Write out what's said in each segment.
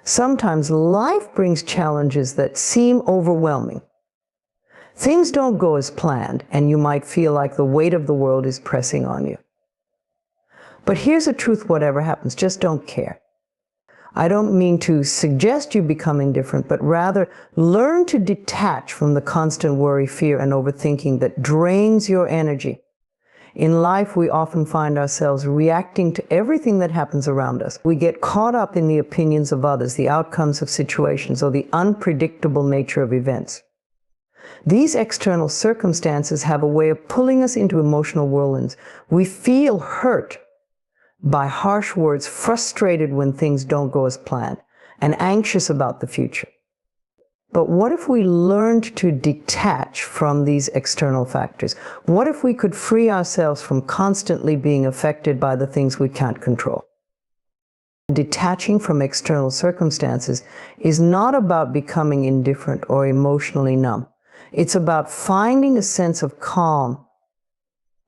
Sometimes life brings challenges that seem overwhelming. Things don't go as planned, and you might feel like the weight of the world is pressing on you. But here's the truth: whatever happens, just don't care. I don't mean to suggest you become indifferent, but rather learn to detach from the constant worry, fear, and overthinking that drains your energy. In life, we often find ourselves reacting to everything that happens around us. We get caught up in the opinions of others, the outcomes of situations, or the unpredictable nature of events. These external circumstances have a way of pulling us into emotional whirlwinds. We feel hurt by harsh words, frustrated when things don't go as planned, and anxious about the future. But what if we learned to detach from these external factors? What if we could free ourselves from constantly being affected by the things we can't control? Detaching from external circumstances is not about becoming indifferent or emotionally numb. It's about finding a sense of calm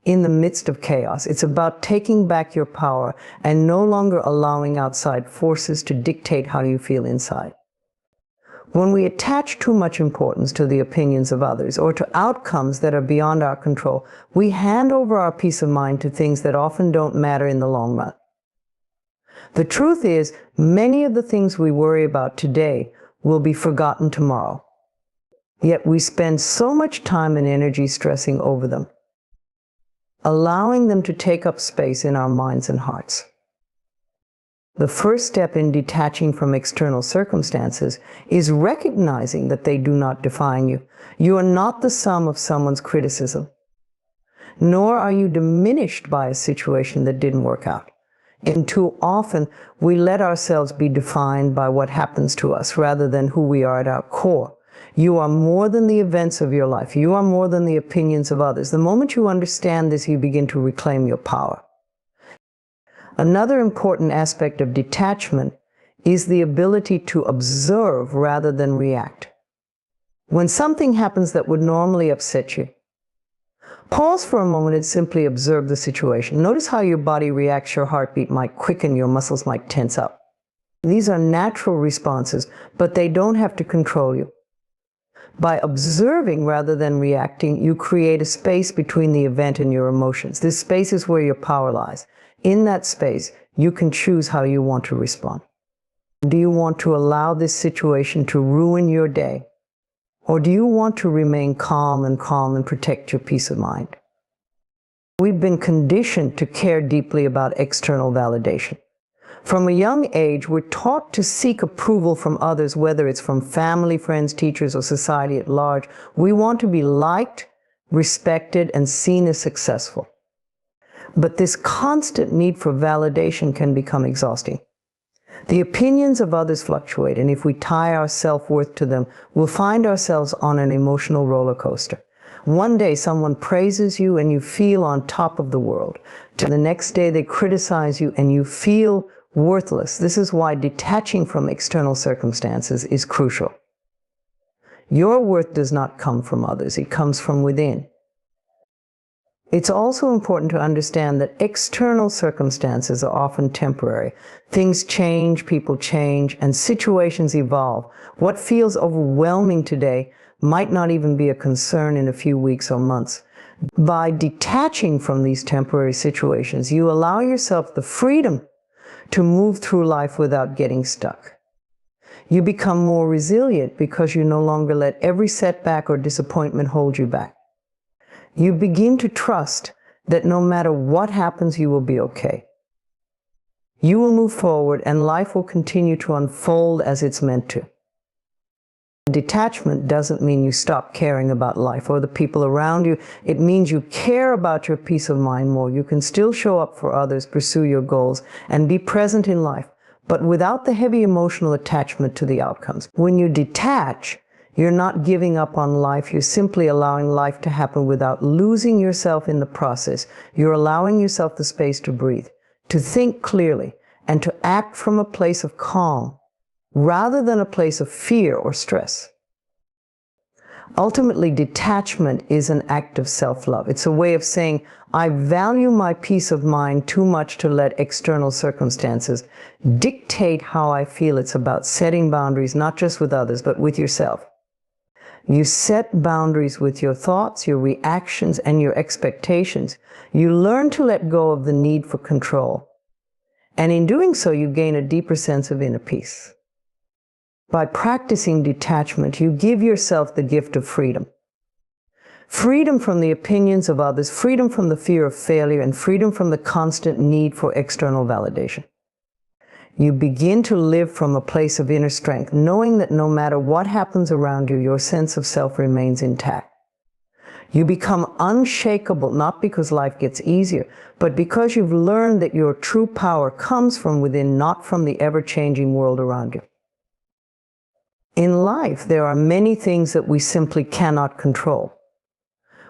in the midst of chaos. It's about taking back your power and no longer allowing outside forces to dictate how you feel inside. When we attach too much importance to the opinions of others or to outcomes that are beyond our control, we hand over our peace of mind to things that often don't matter in the long run. The truth is, many of the things we worry about today will be forgotten tomorrow. Yet we spend so much time and energy stressing over them, allowing them to take up space in our minds and hearts. The first step in detaching from external circumstances is recognizing that they do not define you. You are not the sum of someone's criticism, nor are you diminished by a situation that didn't work out. And too often, we let ourselves be defined by what happens to us rather than who we are at our core. You are more than the events of your life. You are more than the opinions of others. The moment you understand this, you begin to reclaim your power. Another important aspect of detachment is the ability to observe rather than react. When something happens that would normally upset you, pause for a moment and simply observe the situation. Notice how your body reacts. Your heartbeat might quicken, your muscles might tense up. These are natural responses, but they don't have to control you. By observing rather than reacting, you create a space between the event and your emotions. This space is where your power lies. In that space, you can choose how you want to respond. Do you want to allow this situation to ruin your day? Or do you want to remain calm and protect your peace of mind? We've been conditioned to care deeply about external validation. From a young age, we're taught to seek approval from others, whether it's from family, friends, teachers, or society at large. We want to be liked, respected, and seen as successful. But this constant need for validation can become exhausting. The opinions of others fluctuate, and if we tie our self-worth to them, we'll find ourselves on an emotional roller coaster. One day someone praises you and you feel on top of the world. To the next day they criticize you and you feel worthless. This is why detaching from external circumstances is crucial. Your worth does not come from others, it comes from within. It's also important to understand that external circumstances are often temporary. Things change, people change, and situations evolve. What feels overwhelming today might not even be a concern in a few weeks or months. By detaching from these temporary situations, you allow yourself the freedom to move through life without getting stuck. You become more resilient because you no longer let every setback or disappointment hold you back. You begin to trust that no matter what happens, you will be okay. You will move forward and life will continue to unfold as it's meant to. Detachment doesn't mean you stop caring about life or the people around you. It means you care about your peace of mind more. You can still show up for others, pursue your goals, and be present in life, but without the heavy emotional attachment to the outcomes. When you detach, you're not giving up on life. You're simply allowing life to happen without losing yourself in the process. You're allowing yourself the space to breathe, to think clearly, and to act from a place of calm rather than a place of fear or stress. Ultimately, detachment is an act of self-love. It's a way of saying, I value my peace of mind too much to let external circumstances dictate how I feel. It's about setting boundaries, not just with others, but with yourself. You set boundaries with your thoughts, your reactions, and your expectations. You learn to let go of the need for control. And in doing so, you gain a deeper sense of inner peace. By practicing detachment, you give yourself the gift of freedom. Freedom from the opinions of others, freedom from the fear of failure, and freedom from the constant need for external validation. You begin to live from a place of inner strength, knowing that no matter what happens around you, your sense of self remains intact. You become unshakable, not because life gets easier, but because you've learned that your true power comes from within, not from the ever-changing world around you. In life, there are many things that we simply cannot control.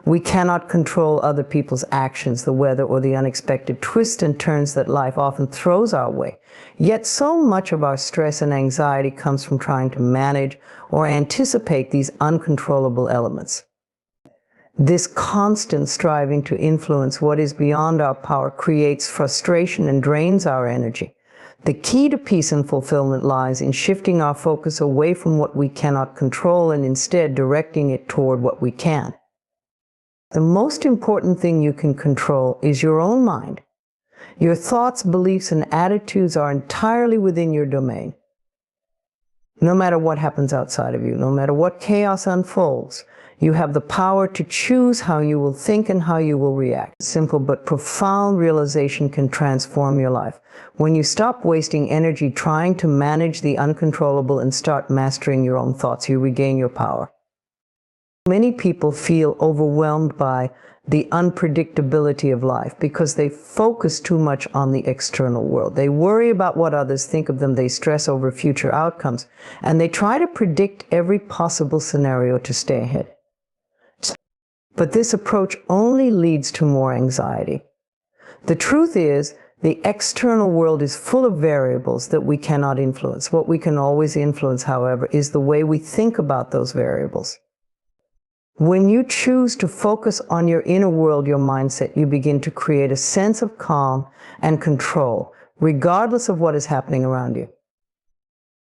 We cannot control other people's actions, the weather, or the unexpected twists and turns that life often throws our way. Yet so much of our stress and anxiety comes from trying to manage or anticipate these uncontrollable elements. This constant striving to influence what is beyond our power creates frustration and drains our energy. The key to peace and fulfillment lies in shifting our focus away from what we cannot control and instead directing it toward what we can. The most important thing you can control is your own mind. Your thoughts, beliefs, and attitudes are entirely within your domain. No matter what happens outside of you, no matter what chaos unfolds, you have the power to choose how you will think and how you will react. Simple but profound realization can transform your life. When you stop wasting energy trying to manage the uncontrollable and start mastering your own thoughts, you regain your power. Many people feel overwhelmed by the unpredictability of life because they focus too much on the external world. They worry about what others think of them, they stress over future outcomes, and they try to predict every possible scenario to stay ahead. But this approach only leads to more anxiety. The truth is, the external world is full of variables that we cannot influence. What we can always influence, however, is the way we think about those variables. When you choose to focus on your inner world, your mindset, you begin to create a sense of calm and control, regardless of what is happening around you.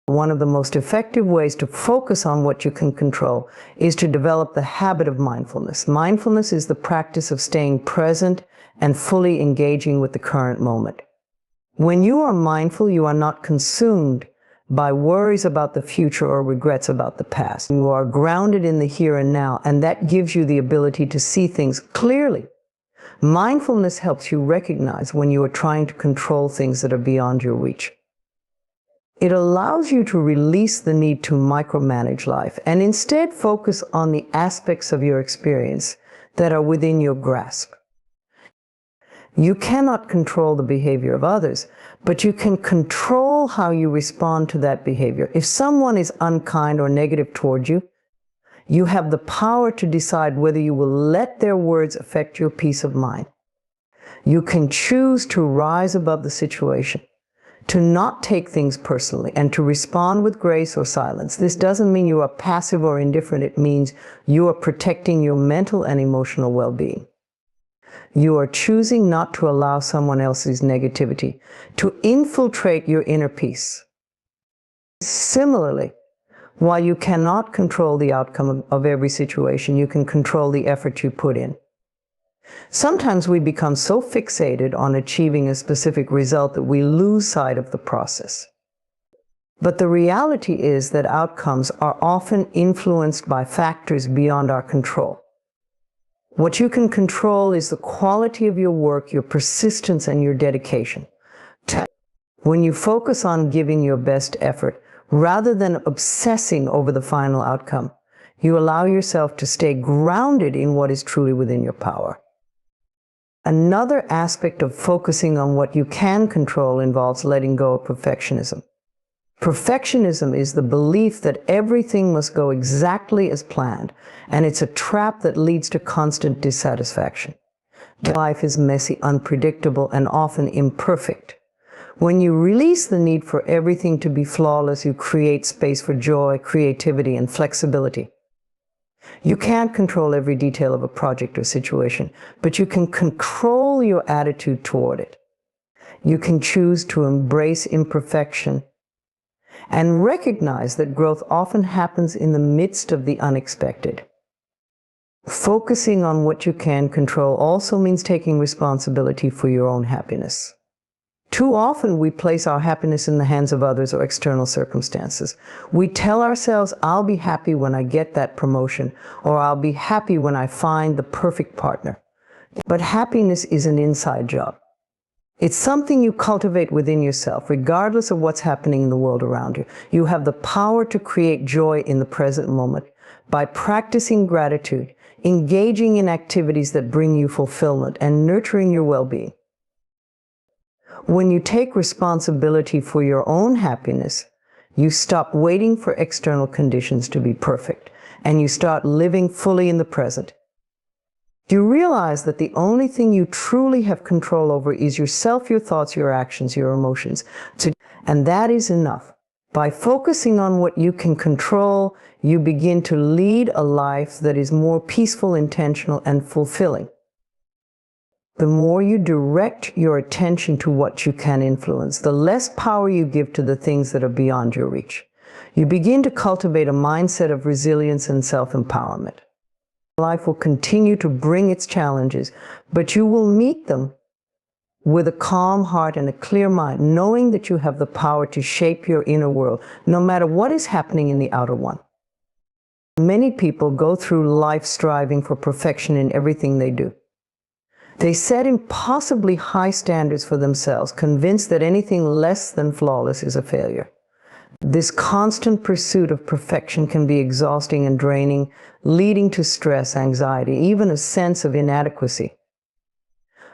One of the most effective ways to focus on what you can control is to develop the habit of mindfulness. Mindfulness is the practice of staying present and fully engaging with the current moment. When you are mindful, you are not consumed by worries about the future or regrets about the past. You are grounded in the here and now, and that gives you the ability to see things clearly. Mindfulness helps you recognize when you are trying to control things that are beyond your reach. It allows you to release the need to micromanage life and instead focus on the aspects of your experience that are within your grasp. You cannot control the behavior of others, but you can control how you respond to that behavior. If someone is unkind or negative toward you, you have the power to decide whether you will let their words affect your peace of mind. You can choose to rise above the situation, to not take things personally, and to respond with grace or silence. This doesn't mean you are passive or indifferent. It means you are protecting your mental and emotional well-being. You are choosing not to allow someone else's negativity to infiltrate your inner peace. Similarly, while you cannot control the outcome of every situation, you can control the effort you put in. Sometimes we become so fixated on achieving a specific result that we lose sight of the process. But the reality is that outcomes are often influenced by factors beyond our control. What you can control is the quality of your work, your persistence, and your dedication. When you focus on giving your best effort, rather than obsessing over the final outcome, you allow yourself to stay grounded in what is truly within your power. Another aspect of focusing on what you can control involves letting go of perfectionism. Perfectionism is the belief that everything must go exactly as planned, and it's a trap that leads to constant dissatisfaction. Life is messy, unpredictable, and often imperfect. When you release the need for everything to be flawless, you create space for joy, creativity, and flexibility. You can't control every detail of a project or situation, but you can control your attitude toward it. You can choose to embrace imperfection and recognize that growth often happens in the midst of the unexpected. Focusing on what you can control also means taking responsibility for your own happiness. Too often we place our happiness in the hands of others or external circumstances. We tell ourselves, I'll be happy when I get that promotion, or I'll be happy when I find the perfect partner. But happiness is an inside job. It's something you cultivate within yourself, regardless of what's happening in the world around you. You have the power to create joy in the present moment by practicing gratitude, engaging in activities that bring you fulfillment, and nurturing your well-being. When you take responsibility for your own happiness, you stop waiting for external conditions to be perfect, and you start living fully in the present. You realize that the only thing you truly have control over is yourself, your thoughts, your actions, your emotions. And that is enough. By focusing on what you can control, you begin to lead a life that is more peaceful, intentional, and fulfilling. The more you direct your attention to what you can influence, the less power you give to the things that are beyond your reach. You begin to cultivate a mindset of resilience and self-empowerment. Life will continue to bring its challenges, but you will meet them with a calm heart and a clear mind, knowing that you have the power to shape your inner world, no matter what is happening in the outer one. Many people go through life striving for perfection in everything they do. They set impossibly high standards for themselves, convinced that anything less than flawless is a failure. This constant pursuit of perfection can be exhausting and draining, leading to stress, anxiety, even a sense of inadequacy.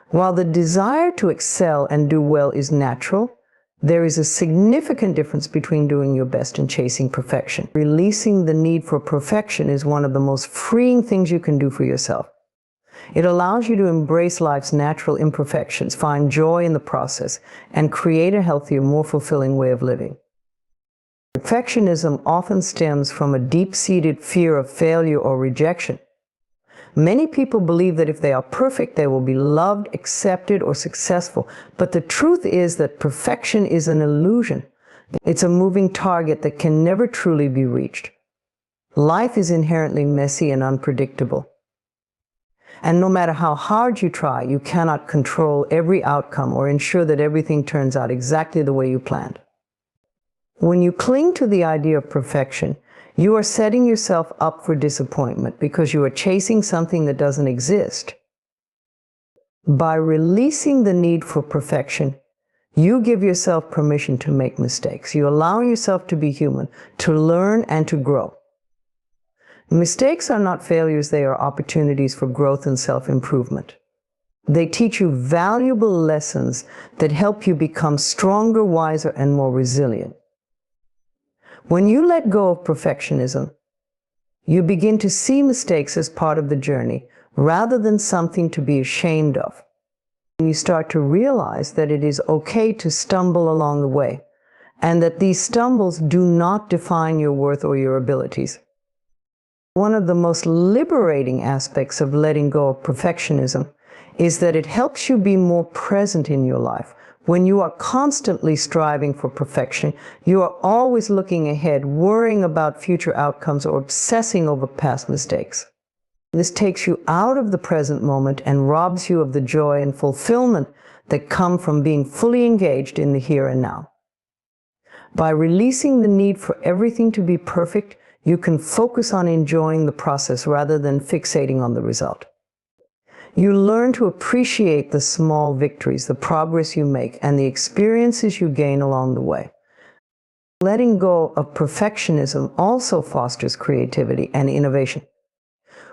While the desire to excel and do well is natural, there is a significant difference between doing your best and chasing perfection. Releasing the need for perfection is one of the most freeing things you can do for yourself. It allows you to embrace life's natural imperfections, find joy in the process, and create a healthier, more fulfilling way of living. Perfectionism often stems from a deep-seated fear of failure or rejection. Many people believe that if they are perfect, they will be loved, accepted, or successful. But the truth is that perfection is an illusion. It's a moving target that can never truly be reached. Life is inherently messy and unpredictable. And no matter how hard you try, you cannot control every outcome or ensure that everything turns out exactly the way you planned. When you cling to the idea of perfection, you are setting yourself up for disappointment because you are chasing something that doesn't exist. By releasing the need for perfection, you give yourself permission to make mistakes. You allow yourself to be human, to learn and to grow. Mistakes are not failures, they are opportunities for growth and self-improvement. They teach you valuable lessons that help you become stronger, wiser, and more resilient. When you let go of perfectionism, you begin to see mistakes as part of the journey rather than something to be ashamed of. You start to realize that it is okay to stumble along the way, and that these stumbles do not define your worth or your abilities. One of the most liberating aspects of letting go of perfectionism is that it helps you be more present in your life. When you are constantly striving for perfection, you are always looking ahead, worrying about future outcomes or obsessing over past mistakes. This takes you out of the present moment and robs you of the joy and fulfillment that come from being fully engaged in the here and now. By releasing the need for everything to be perfect, you can focus on enjoying the process rather than fixating on the result. You learn to appreciate the small victories, the progress you make, and the experiences you gain along the way. Letting go of perfectionism also fosters creativity and innovation.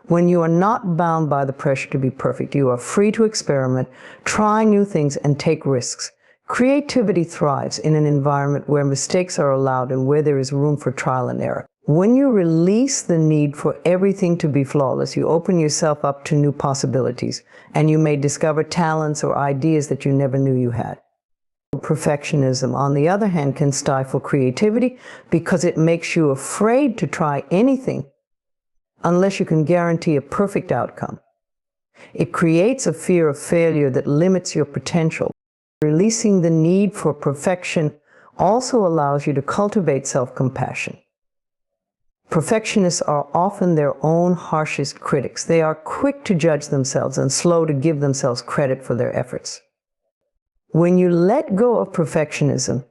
When you are not bound by the pressure to be perfect, you are free to experiment, try new things, and take risks. Creativity thrives in an environment where mistakes are allowed and where there is room for trial and error. When you release the need for everything to be flawless, you open yourself up to new possibilities, and you may discover talents or ideas that you never knew you had. Perfectionism, on the other hand, can stifle creativity because it makes you afraid to try anything unless you can guarantee a perfect outcome. It creates a fear of failure that limits your potential. Releasing the need for perfection also allows you to cultivate self-compassion. Perfectionists are often their own harshest critics. They are quick to judge themselves and slow to give themselves credit for their efforts. When you let go of perfectionism,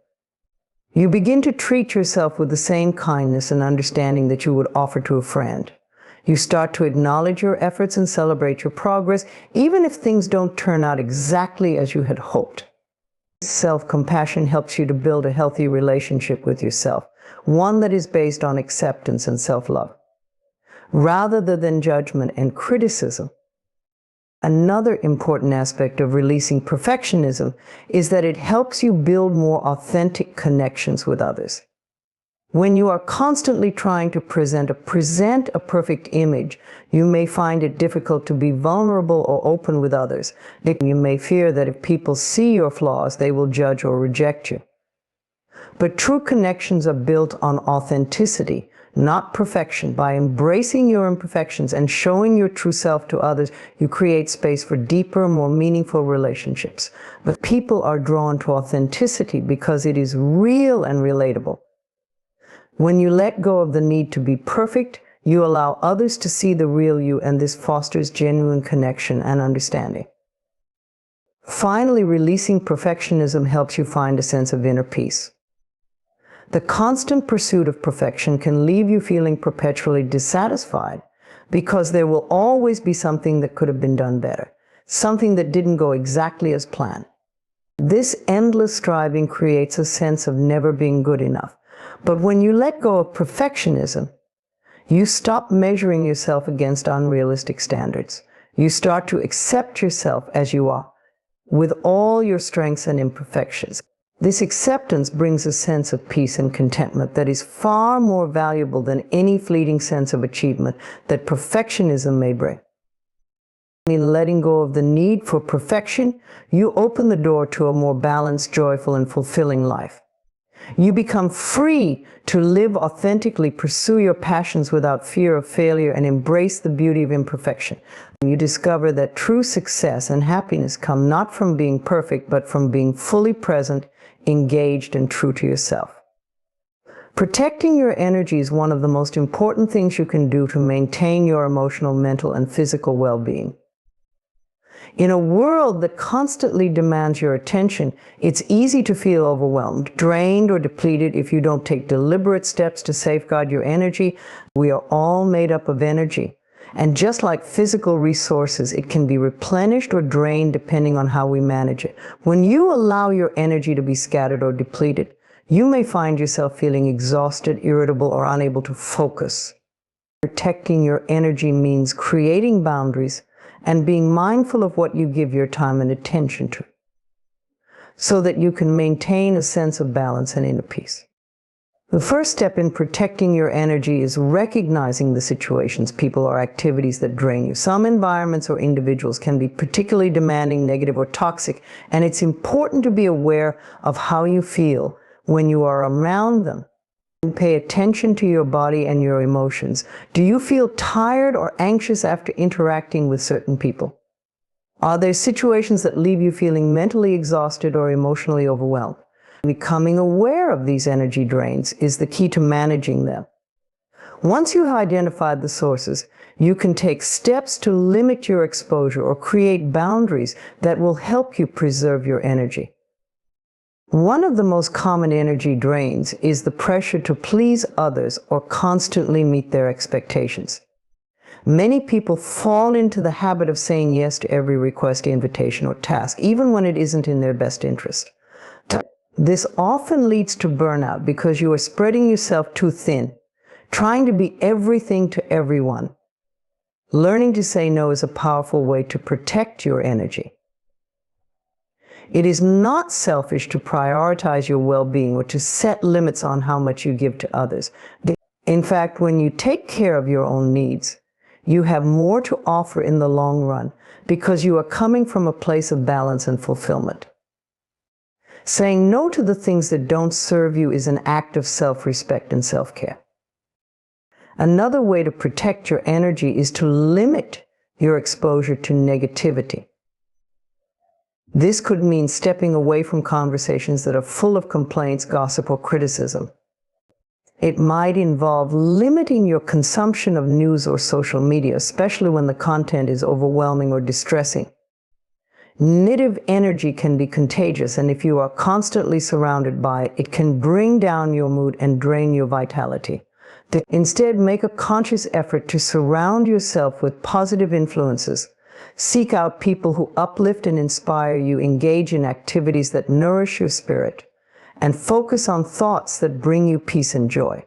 you begin to treat yourself with the same kindness and understanding that you would offer to a friend. You start to acknowledge your efforts and celebrate your progress, even if things don't turn out exactly as you had hoped. Self-compassion helps you to build a healthy relationship with yourself, one that is based on acceptance and self-love, rather than judgment and criticism. Another important aspect of releasing perfectionism is that it helps you build more authentic connections with others. When you are constantly trying to present a perfect image, you may find it difficult to be vulnerable or open with others. You may fear that if people see your flaws, they will judge or reject you. But true connections are built on authenticity, not perfection. By embracing your imperfections and showing your true self to others, you create space for deeper, more meaningful relationships. But people are drawn to authenticity because it is real and relatable. When you let go of the need to be perfect, you allow others to see the real you, and this fosters genuine connection and understanding. Finally, releasing perfectionism helps you find a sense of inner peace. The constant pursuit of perfection can leave you feeling perpetually dissatisfied because there will always be something that could have been done better, something that didn't go exactly as planned. This endless striving creates a sense of never being good enough. But when you let go of perfectionism, you stop measuring yourself against unrealistic standards. You start to accept yourself as you are, with all your strengths and imperfections. This acceptance brings a sense of peace and contentment that is far more valuable than any fleeting sense of achievement that perfectionism may bring. In letting go of the need for perfection, you open the door to a more balanced, joyful, and fulfilling life. You become free to live authentically, pursue your passions without fear of failure, and embrace the beauty of imperfection. You discover that true success and happiness come not from being perfect, but from being fully present, engaged, and true to yourself. Protecting your energy is one of the most important things you can do to maintain your emotional, mental, and physical well-being. In a world that constantly demands your attention, it's easy to feel overwhelmed, drained, or depleted if you don't take deliberate steps to safeguard your energy. We are all made up of energy. And just like physical resources, it can be replenished or drained depending on how we manage it. When you allow your energy to be scattered or depleted, you may find yourself feeling exhausted, irritable, or unable to focus. Protecting your energy means creating boundaries and being mindful of what you give your time and attention to, so that you can maintain a sense of balance and inner peace. The first step in protecting your energy is recognizing the situations, people, or activities that drain you. Some environments or individuals can be particularly demanding, negative, or toxic, and it's important to be aware of how you feel when you are around them. Pay attention to your body and your emotions. Do you feel tired or anxious after interacting with certain people? Are there situations that leave you feeling mentally exhausted or emotionally overwhelmed? Becoming aware of these energy drains is the key to managing them. Once you have identified the sources, you can take steps to limit your exposure or create boundaries that will help you preserve your energy. One of the most common energy drains is the pressure to please others or constantly meet their expectations. Many people fall into the habit of saying yes to every request, invitation, or task, even when it isn't in their best interest. This often leads to burnout because you are spreading yourself too thin, trying to be everything to everyone. Learning to say no is a powerful way to protect your energy. It is not selfish to prioritize your well-being or to set limits on how much you give to others. In fact, when you take care of your own needs, you have more to offer in the long run because you are coming from a place of balance and fulfillment. Saying no to the things that don't serve you is an act of self-respect and self-care. Another way to protect your energy is to limit your exposure to negativity. This could mean stepping away from conversations that are full of complaints, gossip, or criticism. It might involve limiting your consumption of news or social media, especially when the content is overwhelming or distressing. Negative energy can be contagious, and if you are constantly surrounded by it, it can bring down your mood and drain your vitality. Instead, make a conscious effort to surround yourself with positive influences. Seek out people who uplift and inspire you, engage in activities that nourish your spirit, and focus on thoughts that bring you peace and joy.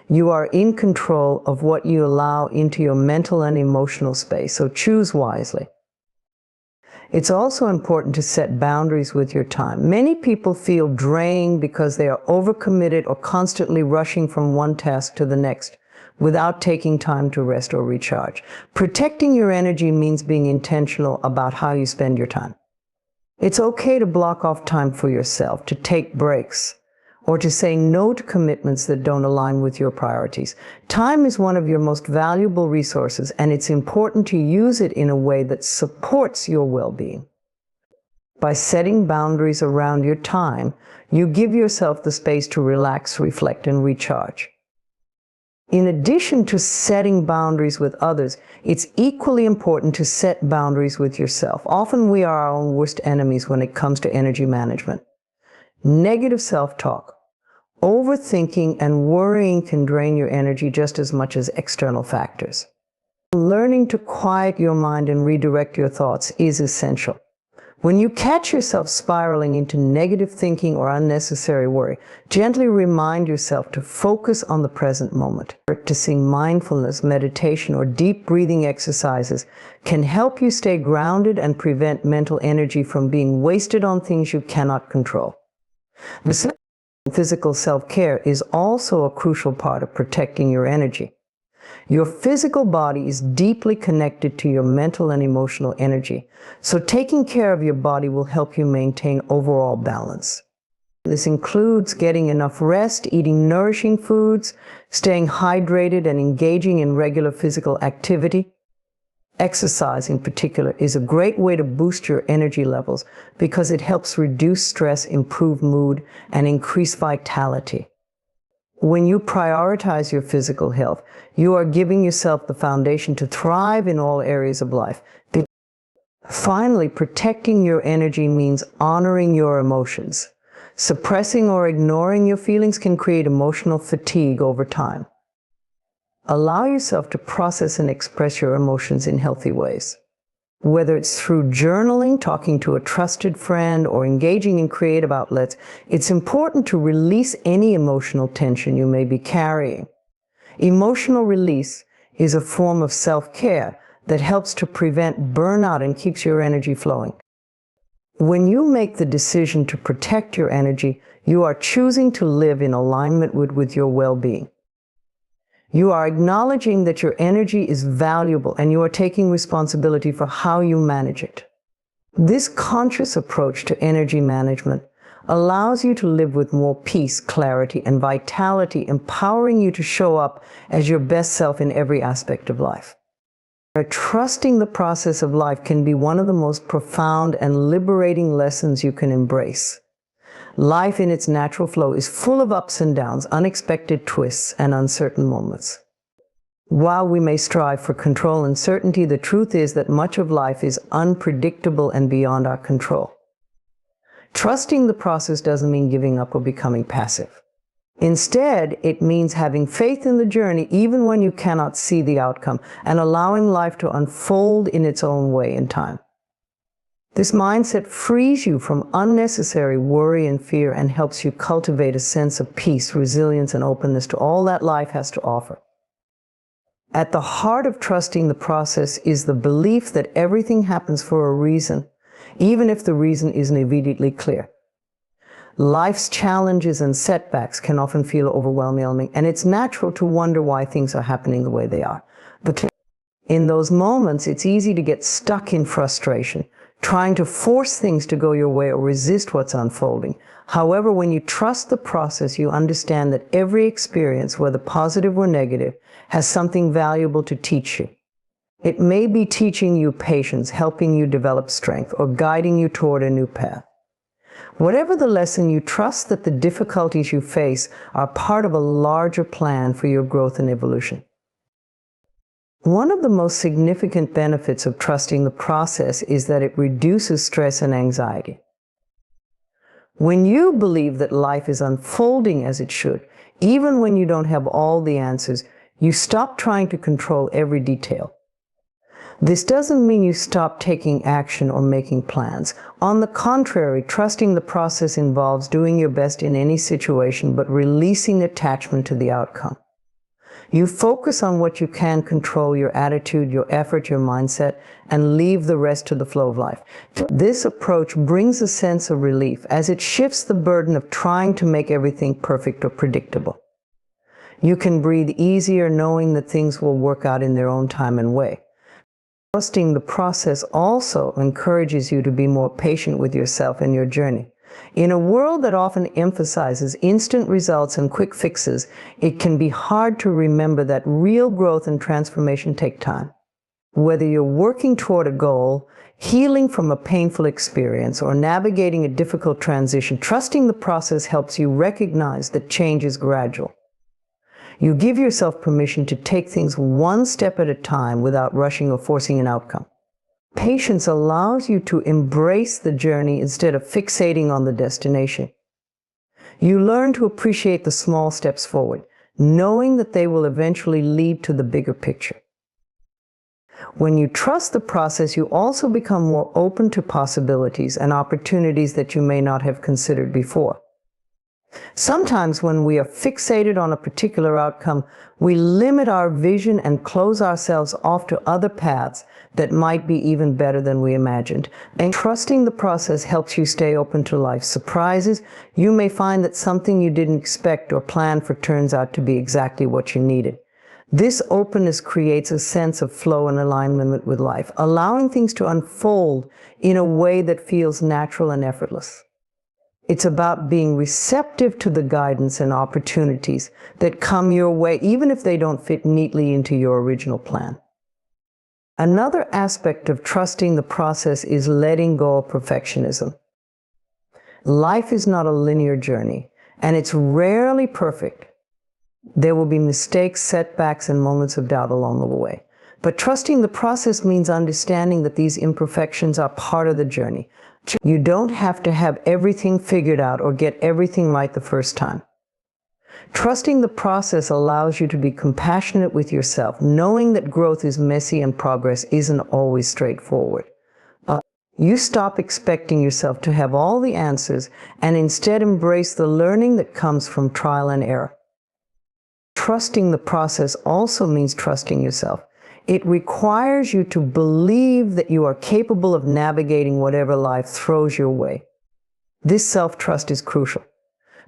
You are in control of what you allow into your mental and emotional space, so choose wisely. It's also important to set boundaries with your time. Many people feel drained because they are overcommitted or constantly rushing from one task to the next without taking time to rest or recharge. Protecting your energy means being intentional about how you spend your time. It's okay to block off time for yourself, to take breaks, or to say no to commitments that don't align with your priorities. Time is one of your most valuable resources, and it's important to use it in a way that supports your well-being. By setting boundaries around your time, you give yourself the space to relax, reflect, and recharge. In addition to setting boundaries with others, it's equally important to set boundaries with yourself. Often we are our own worst enemies when it comes to energy management. Negative self-talk, overthinking, and worrying can drain your energy just as much as external factors. Learning to quiet your mind and redirect your thoughts is essential. When you catch yourself spiraling into negative thinking or unnecessary worry, gently remind yourself to focus on the present moment. Practicing mindfulness, meditation, or deep breathing exercises can help you stay grounded and prevent mental energy from being wasted on things you cannot control. Physical self-care is also a crucial part of protecting your energy. Your physical body is deeply connected to your mental and emotional energy, so taking care of your body will help you maintain overall balance. This includes getting enough rest, eating nourishing foods, staying hydrated, and engaging in regular physical activity. Exercise, in particular, is a great way to boost your energy levels because it helps reduce stress, improve mood, and increase vitality. When you prioritize your physical health, you are giving yourself the foundation to thrive in all areas of life. Finally, protecting your energy means honoring your emotions. Suppressing or ignoring your feelings can create emotional fatigue over time. Allow yourself to process and express your emotions in healthy ways. Whether it's through journaling, talking to a trusted friend, or engaging in creative outlets, it's important to release any emotional tension you may be carrying. Emotional release is a form of self-care that helps to prevent burnout and keeps your energy flowing. When you make the decision to protect your energy, you are choosing to live in alignment with your well-being. You are acknowledging that your energy is valuable and you are taking responsibility for how you manage it. This conscious approach to energy management allows you to live with more peace, clarity, and vitality, empowering you to show up as your best self in every aspect of life. Trusting the process of life can be one of the most profound and liberating lessons you can embrace. Life in its natural flow is full of ups and downs, unexpected twists, and uncertain moments. While we may strive for control and certainty, the truth is that much of life is unpredictable and beyond our control. Trusting the process doesn't mean giving up or becoming passive. Instead, it means having faith in the journey even when you cannot see the outcome, and allowing life to unfold in its own way in time. This mindset frees you from unnecessary worry and fear and helps you cultivate a sense of peace, resilience, and openness to all that life has to offer. At the heart of trusting the process is the belief that everything happens for a reason, even if the reason isn't immediately clear. Life's challenges and setbacks can often feel overwhelming, and it's natural to wonder why things are happening the way they are. But in those moments, it's easy to get stuck in frustration, trying to force things to go your way or resist what's unfolding. However, when you trust the process, you understand that every experience, whether positive or negative, has something valuable to teach you. It may be teaching you patience, helping you develop strength, or guiding you toward a new path. Whatever the lesson, you trust that the difficulties you face are part of a larger plan for your growth and evolution. One of the most significant benefits of trusting the process is that it reduces stress and anxiety. When you believe that life is unfolding as it should, even when you don't have all the answers, you stop trying to control every detail. This doesn't mean you stop taking action or making plans. On the contrary, trusting the process involves doing your best in any situation, but releasing attachment to the outcome. You focus on what you can control, your attitude, your effort, your mindset, and leave the rest to the flow of life. This approach brings a sense of relief as it shifts the burden of trying to make everything perfect or predictable. You can breathe easier knowing that things will work out in their own time and way. Trusting the process also encourages you to be more patient with yourself and your journey. In a world that often emphasizes instant results and quick fixes, it can be hard to remember that real growth and transformation take time. Whether you're working toward a goal, healing from a painful experience, or navigating a difficult transition, trusting the process helps you recognize that change is gradual. You give yourself permission to take things one step at a time without rushing or forcing an outcome. Patience allows you to embrace the journey instead of fixating on the destination. You learn to appreciate the small steps forward, knowing that they will eventually lead to the bigger picture. When you trust the process, you also become more open to possibilities and opportunities that you may not have considered before. Sometimes when we are fixated on a particular outcome, we limit our vision and close ourselves off to other paths that might be even better than we imagined. And trusting the process helps you stay open to life's surprises. You may find that something you didn't expect or plan for turns out to be exactly what you needed. This openness creates a sense of flow and alignment with life, allowing things to unfold in a way that feels natural and effortless. It's about being receptive to the guidance and opportunities that come your way, even if they don't fit neatly into your original plan. Another aspect of trusting the process is letting go of perfectionism. Life is not a linear journey, and it's rarely perfect. There will be mistakes, setbacks, and moments of doubt along the way. But trusting the process means understanding that these imperfections are part of the journey. You don't have to have everything figured out or get everything right the first time. Trusting the process allows you to be compassionate with yourself, knowing that growth is messy and progress isn't always straightforward. You stop expecting yourself to have all the answers and instead embrace the learning that comes from trial and error. Trusting the process also means trusting yourself. It requires you to believe that you are capable of navigating whatever life throws your way. This self-trust is crucial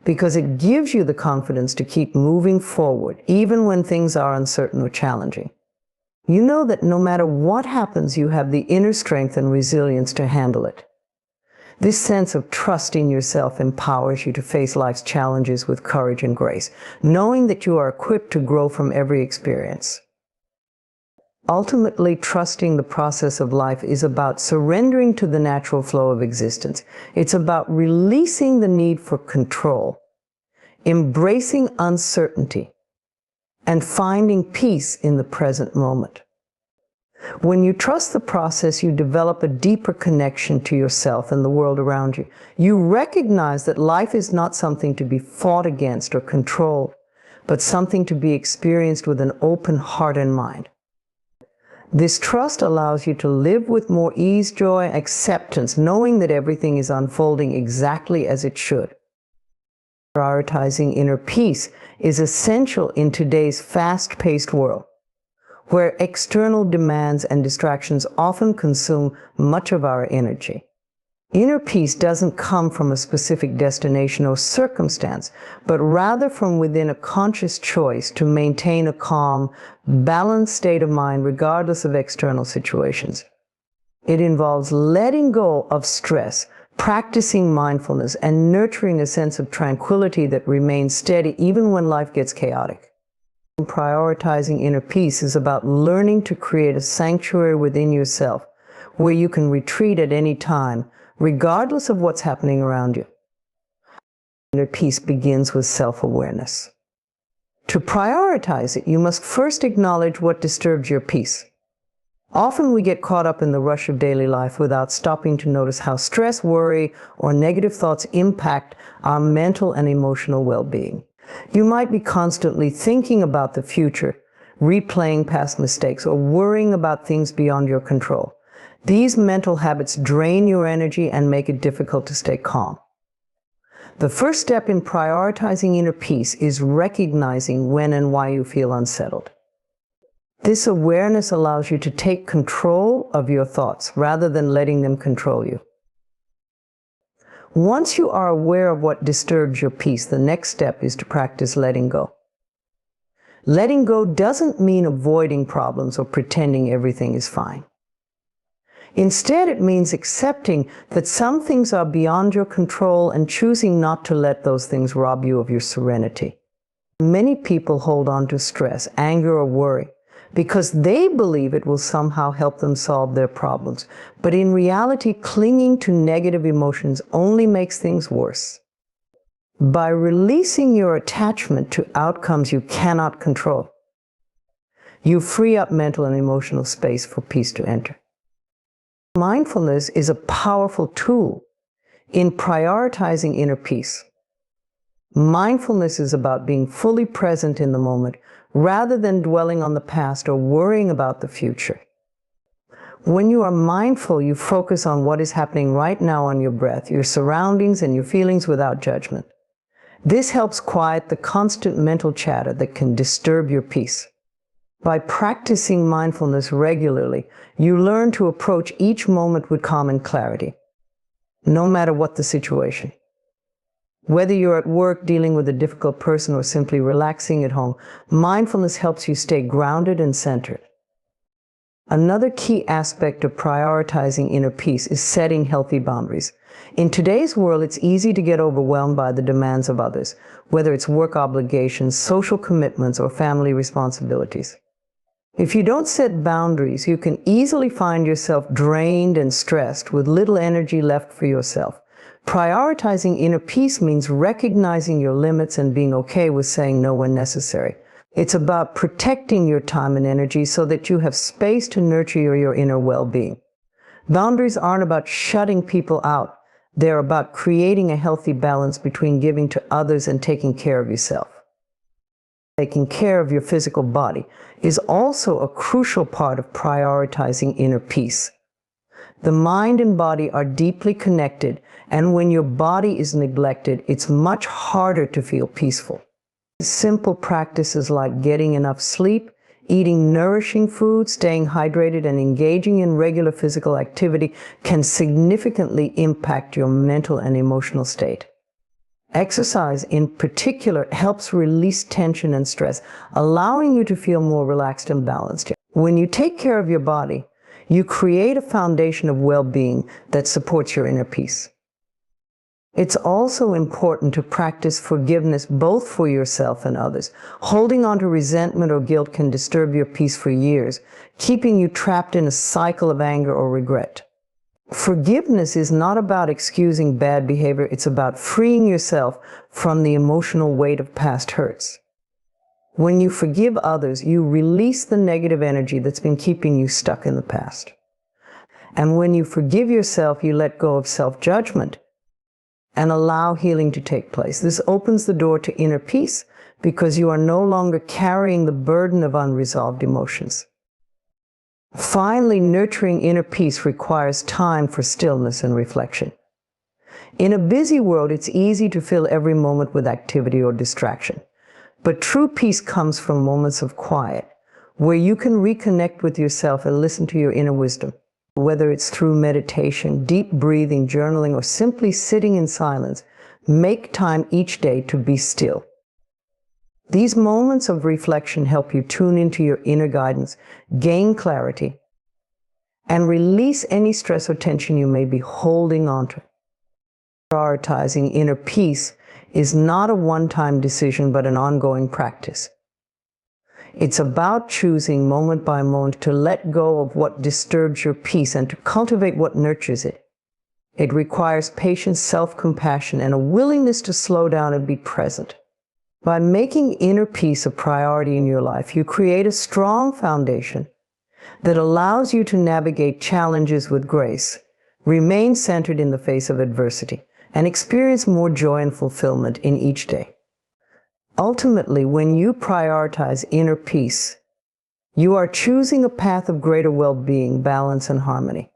because it gives you the confidence to keep moving forward, even when things are uncertain or challenging. You know that no matter what happens, you have the inner strength and resilience to handle it. This sense of trust in yourself empowers you to face life's challenges with courage and grace, knowing that you are equipped to grow from every experience. Ultimately, trusting the process of life is about surrendering to the natural flow of existence. It's about releasing the need for control, embracing uncertainty, and finding peace in the present moment. When you trust the process, you develop a deeper connection to yourself and the world around you. You recognize that life is not something to be fought against or controlled, but something to be experienced with an open heart and mind. This trust allows you to live with more ease, joy, acceptance, knowing that everything is unfolding exactly as it should. Prioritizing inner peace is essential in today's fast-paced world, where external demands and distractions often consume much of our energy. Inner peace doesn't come from a specific destination or circumstance, but rather from within a conscious choice to maintain a calm, balanced state of mind regardless of external situations. It involves letting go of stress, practicing mindfulness and nurturing a sense of tranquility that remains steady even when life gets chaotic. Prioritizing inner peace is about learning to create a sanctuary within yourself where you can retreat at any time, regardless of what's happening around you. Inner peace begins with self-awareness. To prioritize it, you must first acknowledge what disturbs your peace. Often we get caught up in the rush of daily life without stopping to notice how stress, worry, or negative thoughts impact our mental and emotional well-being. You might be constantly thinking about the future, replaying past mistakes, or worrying about things beyond your control. These mental habits drain your energy and make it difficult to stay calm. The first step in prioritizing inner peace is recognizing when and why you feel unsettled. This awareness allows you to take control of your thoughts rather than letting them control you. Once you are aware of what disturbs your peace, the next step is to practice letting go. Letting go doesn't mean avoiding problems or pretending everything is fine. Instead, it means accepting that some things are beyond your control and choosing not to let those things rob you of your serenity. Many people hold on to stress, anger, or worry because they believe it will somehow help them solve their problems. But in reality, clinging to negative emotions only makes things worse. By releasing your attachment to outcomes you cannot control, you free up mental and emotional space for peace to enter. Mindfulness is a powerful tool in prioritizing inner peace. Mindfulness is about being fully present in the moment rather than dwelling on the past or worrying about the future. When you are mindful, you focus on what is happening right now on your breath, your surroundings, and your feelings without judgment. This helps quiet the constant mental chatter that can disturb your peace. By practicing mindfulness regularly, you learn to approach each moment with calm and clarity, no matter what the situation. Whether you're at work dealing with a difficult person or simply relaxing at home, mindfulness helps you stay grounded and centered. Another key aspect of prioritizing inner peace is setting healthy boundaries. In today's world, it's easy to get overwhelmed by the demands of others, whether it's work obligations, social commitments, or family responsibilities. If you don't set boundaries, you can easily find yourself drained and stressed with little energy left for yourself. Prioritizing inner peace means recognizing your limits and being okay with saying no when necessary. It's about protecting your time and energy so that you have space to nurture your inner well-being. Boundaries aren't about shutting people out. They're about creating a healthy balance between giving to others and taking care of yourself. Taking care of your physical body is also a crucial part of prioritizing inner peace. The mind and body are deeply connected, and when your body is neglected, it's much harder to feel peaceful. Simple practices like getting enough sleep, eating nourishing food, staying hydrated, and engaging in regular physical activity can significantly impact your mental and emotional state. Exercise, in particular, helps release tension and stress, allowing you to feel more relaxed and balanced. When you take care of your body, you create a foundation of well-being that supports your inner peace. It's also important to practice forgiveness both for yourself and others. Holding on to resentment or guilt can disturb your peace for years, keeping you trapped in a cycle of anger or regret. Forgiveness is not about excusing bad behavior, it's about freeing yourself from the emotional weight of past hurts. When you forgive others, you release the negative energy that's been keeping you stuck in the past. And when you forgive yourself, you let go of self-judgment and allow healing to take place. This opens the door to inner peace because you are no longer carrying the burden of unresolved emotions. Finally, nurturing inner peace requires time for stillness and reflection. In a busy world, it's easy to fill every moment with activity or distraction. But true peace comes from moments of quiet, where you can reconnect with yourself and listen to your inner wisdom. Whether it's through meditation, deep breathing, journaling, or simply sitting in silence, make time each day to be still. These moments of reflection help you tune into your inner guidance, gain clarity, and release any stress or tension you may be holding on to. Prioritizing inner peace is not a one-time decision, but an ongoing practice. It's about choosing moment by moment to let go of what disturbs your peace and to cultivate what nurtures it. It requires patience, self-compassion, and a willingness to slow down and be present. By making inner peace a priority in your life, you create a strong foundation that allows you to navigate challenges with grace, remain centered in the face of adversity, and experience more joy and fulfillment in each day. Ultimately, when you prioritize inner peace, you are choosing a path of greater well-being, balance, and harmony.